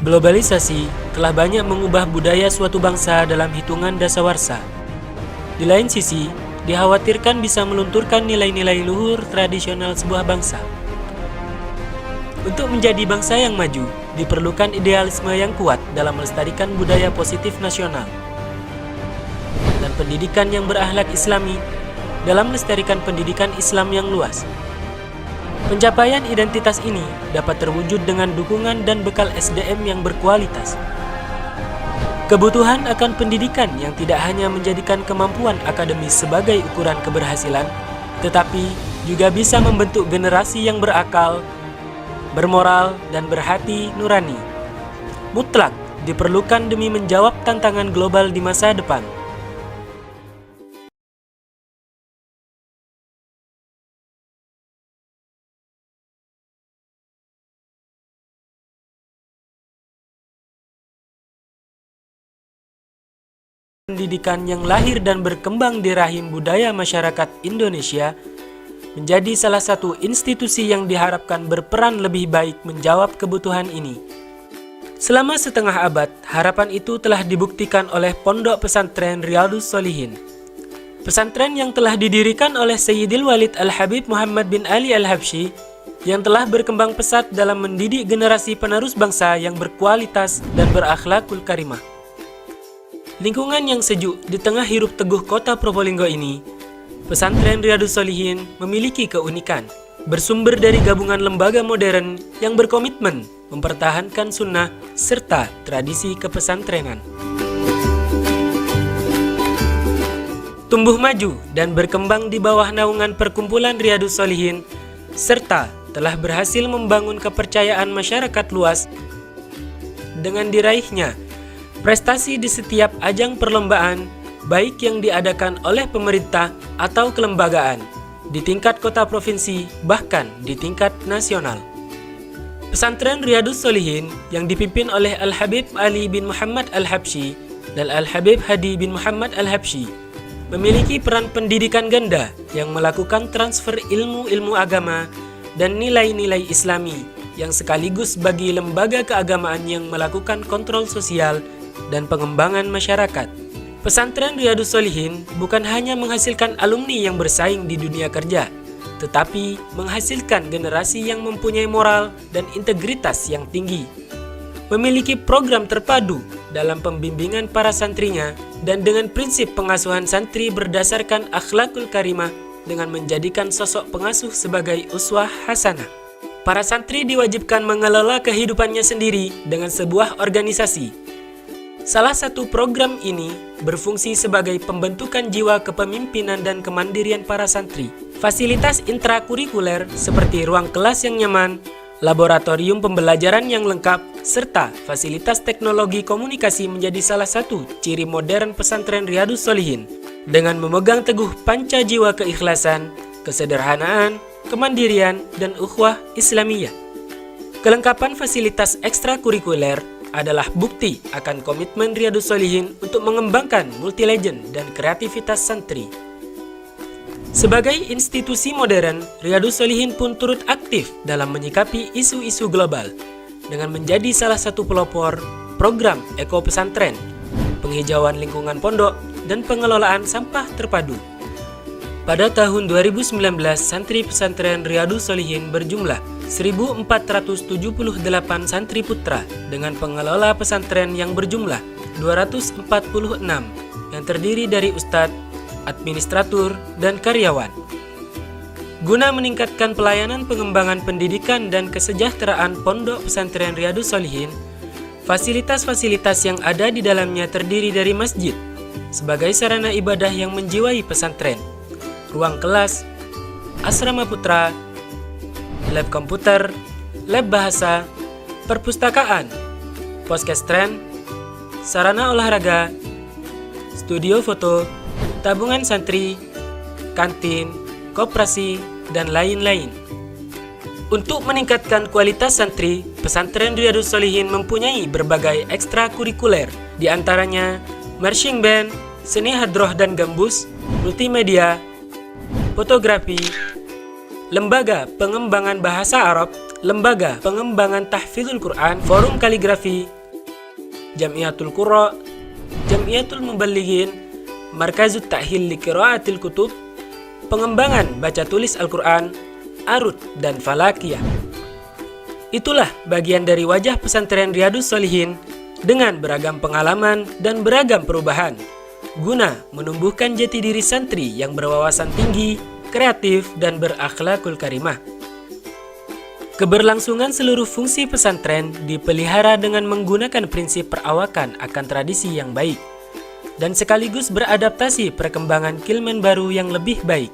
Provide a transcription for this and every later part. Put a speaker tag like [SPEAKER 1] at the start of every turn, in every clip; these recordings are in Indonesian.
[SPEAKER 1] Globalisasi telah banyak mengubah budaya suatu bangsa dalam hitungan dasawarsa. Di lain sisi, dikhawatirkan bisa melunturkan nilai-nilai luhur tradisional sebuah bangsa. Untuk menjadi bangsa yang maju, diperlukan idealisme yang kuat dalam melestarikan budaya positif nasional dan pendidikan yang berakhlak Islami dalam melestarikan pendidikan Islam yang luas. Pencapaian identitas ini dapat terwujud dengan dukungan dan bekal SDM yang berkualitas. Kebutuhan akan pendidikan yang tidak hanya menjadikan kemampuan akademis sebagai ukuran keberhasilan, tetapi juga bisa membentuk generasi yang berakal, bermoral, dan berhati nurani. Mutlak diperlukan demi menjawab tantangan global di masa depan. Pendidikan yang lahir dan berkembang di rahim budaya masyarakat Indonesia menjadi salah satu institusi yang diharapkan berperan lebih baik menjawab kebutuhan ini. Selama setengah abad, harapan itu telah dibuktikan oleh Pondok Pesantren Riyadhus Shalihin. Pesantren yang telah didirikan oleh Sayyidil Walid Al-Habib Muhammad bin Ali Al-Habsyi yang telah berkembang pesat dalam mendidik generasi penerus bangsa yang berkualitas dan berakhlakul karimah. Lingkungan yang sejuk di tengah hiruk teguh kota Probolinggo ini, Pesantren Riyadhus Shalihin memiliki keunikan, bersumber dari gabungan lembaga modern yang berkomitmen mempertahankan sunnah serta tradisi kepesantrenan. Tumbuh maju dan berkembang di bawah naungan perkumpulan Riyadhus Shalihin, serta telah berhasil membangun kepercayaan masyarakat luas dengan diraihnya prestasi di setiap ajang perlombaan, baik yang diadakan oleh pemerintah atau kelembagaan, di tingkat kota provinsi, bahkan di tingkat nasional. Pesantren Riyadhus Shalihin yang dipimpin oleh Al-Habib Ali bin Muhammad Al-Habsyi dan Al-Habib Hadi bin Muhammad Al-Habsyi memiliki peran pendidikan ganda yang melakukan transfer ilmu-ilmu agama dan nilai-nilai Islami yang sekaligus bagi lembaga keagamaan yang melakukan kontrol sosial dan pengembangan masyarakat. Pesantren Riyadhus Shalihin bukan hanya menghasilkan alumni yang bersaing di dunia kerja, tetapi menghasilkan generasi yang mempunyai moral dan integritas yang tinggi. Memiliki program terpadu dalam pembimbingan para santrinya dan dengan prinsip pengasuhan santri berdasarkan akhlakul karimah dengan menjadikan sosok pengasuh sebagai uswah hasanah. Para santri diwajibkan mengelola kehidupannya sendiri dengan sebuah organisasi. Salah satu program ini berfungsi sebagai pembentukan jiwa kepemimpinan dan kemandirian para santri. Fasilitas intrakurikuler seperti ruang kelas yang nyaman, laboratorium pembelajaran yang lengkap, serta fasilitas teknologi komunikasi menjadi salah satu ciri modern pesantren Riyadhus Shalihin. Dengan memegang teguh panca jiwa keikhlasan, kesederhanaan, kemandirian, dan ukhuwah Islamiyah. Kelengkapan fasilitas ekstrakurikuler adalah bukti akan komitmen Riyadhus Shalihin untuk mengembangkan multi-legend dan kreativitas santri. Sebagai institusi modern, Riyadhus Shalihin pun turut aktif dalam menyikapi isu-isu global dengan menjadi salah satu pelopor program Eko Pesantren, penghijauan lingkungan pondok, dan pengelolaan sampah terpadu. Pada tahun 2019, santri pesantren Riyadhus Shalihin berjumlah 1.478 santri putra dengan pengelola pesantren yang berjumlah 246 yang terdiri dari ustadz, administratur, dan karyawan. Guna meningkatkan pelayanan pengembangan pendidikan dan kesejahteraan pondok pesantren Riyadhus Shalihin, fasilitas-fasilitas yang ada di dalamnya terdiri dari masjid sebagai sarana ibadah yang menjiwai pesantren, ruang kelas, asrama putra, lab komputer, lab bahasa, perpustakaan, poskestren, sarana olahraga, studio foto, tabungan santri, kantin, koperasi, dan lain-lain. Untuk meningkatkan kualitas santri, pesantren Riyadhus Shalihin mempunyai berbagai ekstrakurikuler, di antaranya marching band, seni hadroh dan gambus, multimedia, fotografi, lembaga pengembangan bahasa Arab, lembaga pengembangan tahfidzul Quran, forum kaligrafi, Jamiatul Qurra, Jamiatul Muballighin, Markazut Ta'hil li Qiraatil Kutub, pengembangan baca tulis Al-Quran, Arut, dan Falakiyah. Itulah bagian dari wajah pesantren Riyadus Shalihin dengan beragam pengalaman dan beragam perubahan, guna menumbuhkan jati diri santri yang berwawasan tinggi, kreatif, dan berakhlakul karimah. Keberlangsungan seluruh fungsi pesantren dipelihara dengan menggunakan prinsip perawakan akan tradisi yang baik, dan sekaligus beradaptasi perkembangan Kilmen baru yang lebih baik.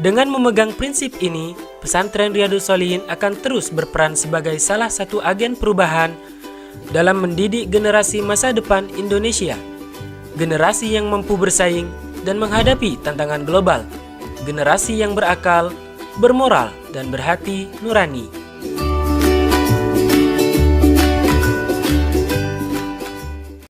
[SPEAKER 1] Dengan memegang prinsip ini, pesantren Riyadus Shalihin akan terus berperan sebagai salah satu agen perubahan dalam mendidik generasi masa depan Indonesia. Generasi yang mampu bersaing dan menghadapi tantangan global. Generasi yang berakal, bermoral, dan berhati nurani.